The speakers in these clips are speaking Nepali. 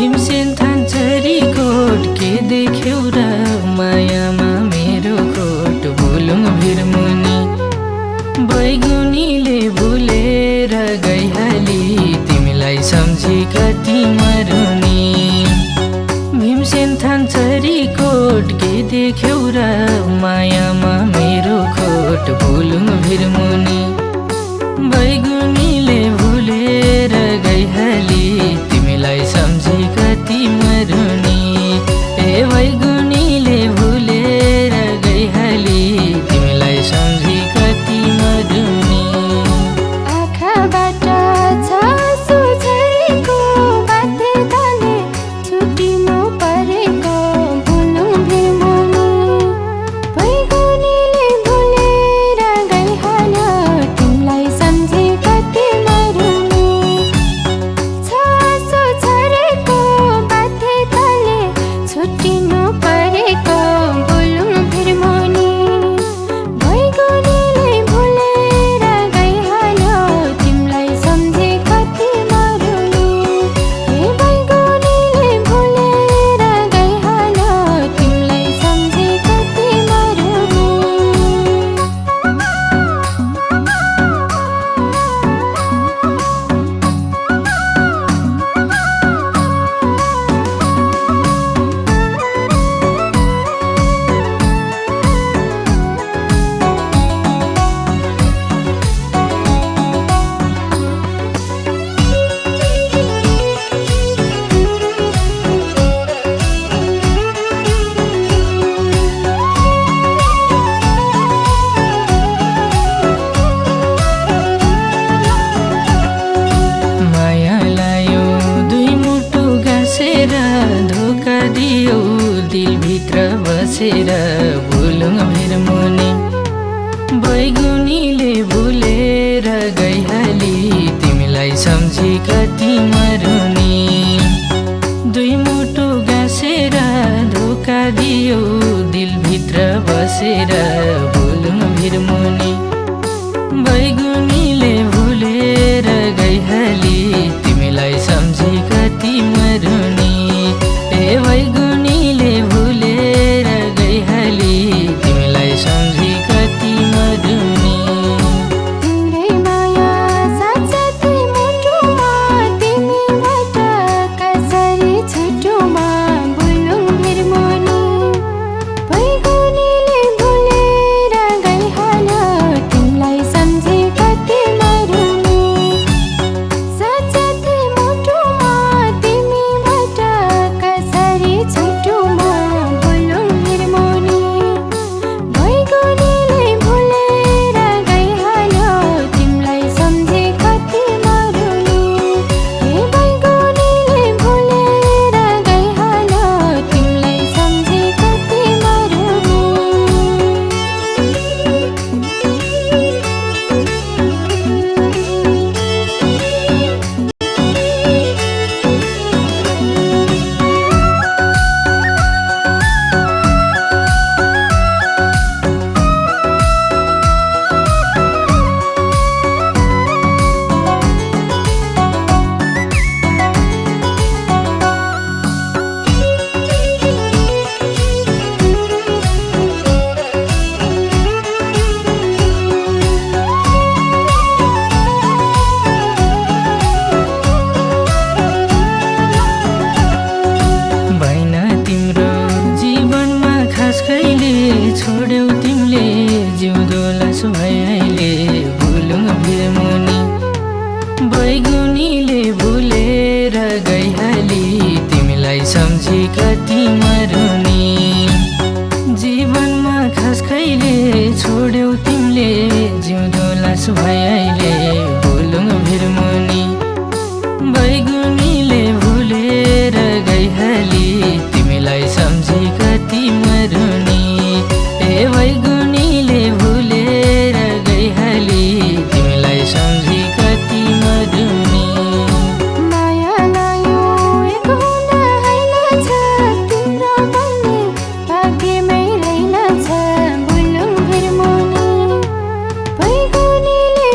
भीमसेन थान्चरी कोट के देख्यौ र मायामा मेरो खोट भुलुङ भिरमुनि बैगुनीले भुलेर गइहाली तिमीलाई सम्झी कति मरुनी भीमसेन थान्चरी कोट के देख्यौ र मायामा मेरो खोट भुलुङ भिरमुनि बैगुनीले भुलेर गइहाली तिमीलाई सम्झी कति मरुनी ए बैगुनीले भुलेर गइहाली तिमीलाई सम्झी कति मरुनी आँखाबाट छासु झरेको बाटे तले छुटिनु परेको भुलुङ भिरमुनि बैगुनीले भुलेर गइहाल्यो तिमीलाई सम्झी कति मरुनी छासु झरेको बाटे तले छुटिनु परेको भुलुङ भिरमुनि बैगुनीले भुलेर गइहाल्यो तिमीलाई सम्झी कति मरुनी ए बैगुनीले भुलेर गइहाल्यो तिमीलाई सम्झी कति मरुनी माया लायो दुई मुटु गाँसेर धोका दियो दिलभित्र बसेर भुलुङ भिरमुनि बैगुनीले भुलेर गइहाली तिमीलाई सम्झी कति मरुनी दुई मुटु गाँसेर धोका दियो दिलभित्र बसेर भुलुङ भिरमुनि बैगुनीले भुलेर गइहाली तिमीलाई सम्झी कति मरुनी ए बैगुनीले भुलेर गइहाली तिमीलाई सम्झी कति मरुनी तिम्रै माया साथसाथै मुटुमा तिमीबाट कसरी छुटुमा भुलुङ भिरमुनि बैगुनीले भुलेर गइहाल्यो तिमीलाई सम्झी कति मरुनी साथसाथै मुटुमा तिमीबाट कसरी छुटुमा भुलुङ भिरमुनि बैगुनीले भुलेर गइहाल्यो तिमीलाई सम्झी कति मरुनी ए बैगुनीले भुलेर गइहाल्यो तिमीलाई सम्झी कति मरुनी भएन तिम्रो जीवनमा खास कहिले छोड्यौ तिमीले जिउँदो लास भइहाले भुलुङ भिरमुनि बैगुनीले भुलेर गइहाली तिमीलाई सम्झी कति मरुनी जीवनमा खास कहिले छोड्यौ तिमीले जिउँदो लास भइहाले भुलुङ भिरमुनि बैगुनीले भुलेर गइहाली तिमीलाई सम्झी कति मरुनी ए बैगुनीले भुलेर गइहाली तिमीलाई सम्झी कति मरुनी माया लायो एक हुन हैन छ तिम्रो भन्ने भाग्यमै रहेन छ भुलुङ भिरमुनि बैगुनीले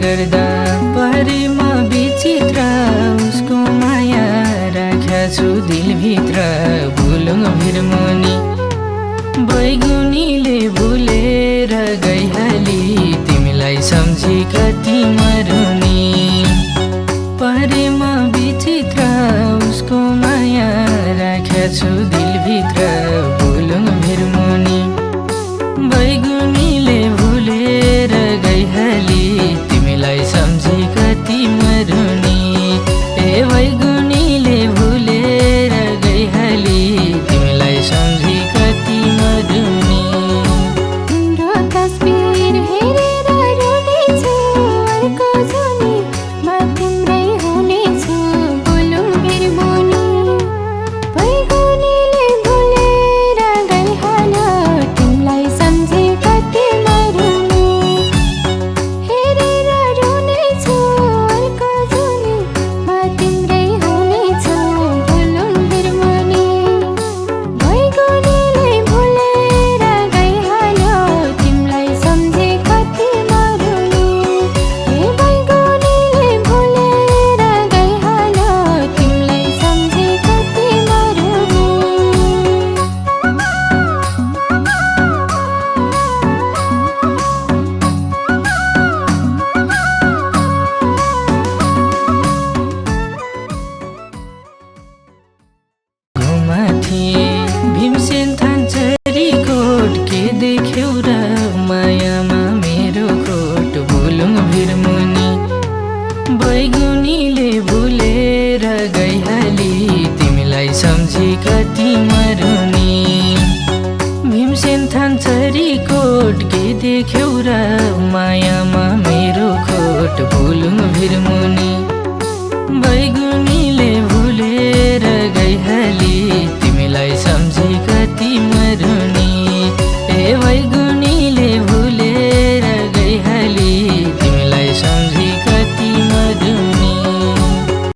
गर्दा परेमा विचित्र उसको माया राख्या छु दिलभित्र भुलुङ भिरमुनि बैगुनीले भुलेर गइहाली तिमीलाई सम्झी कति मरुनी परेमा विचित्र उसको माया राख्या छु दिलभित्र भुलुङ भिरमुनि बैगुनीले भुलेर गइहाली तिमीलाई सम्झी कति मरुनी ए बैगुनीले भुलेर गइहाली तिमीलाई सम्झी कति मरुनी तिम्रो तस्बिर हेरेर रुनेछु अर्को जुनीमा तिम्रै हुनेछु भुलुङ भिरमुनि बैगुनीले भुलेर गइहाल्यो तिमीलाई सम्झी कति मरुनी हेरेर रुनेछु अर्को जुनीमा तिम्रै हुनेछु भुलुङ भिरमुनि बैगुनीले भुलेर गइहाल्यो तिमीलाई सम्झी कति मरुनी हे बैगुनीले भुलेर गइहाल्यो तिमीलाई सम्झी कति मरुनी घुमाथि भीमसेन थानचरी कोट के देख्यौ र मायामा मेरो खोट भुलुङ भिरमुनि बैगुनीले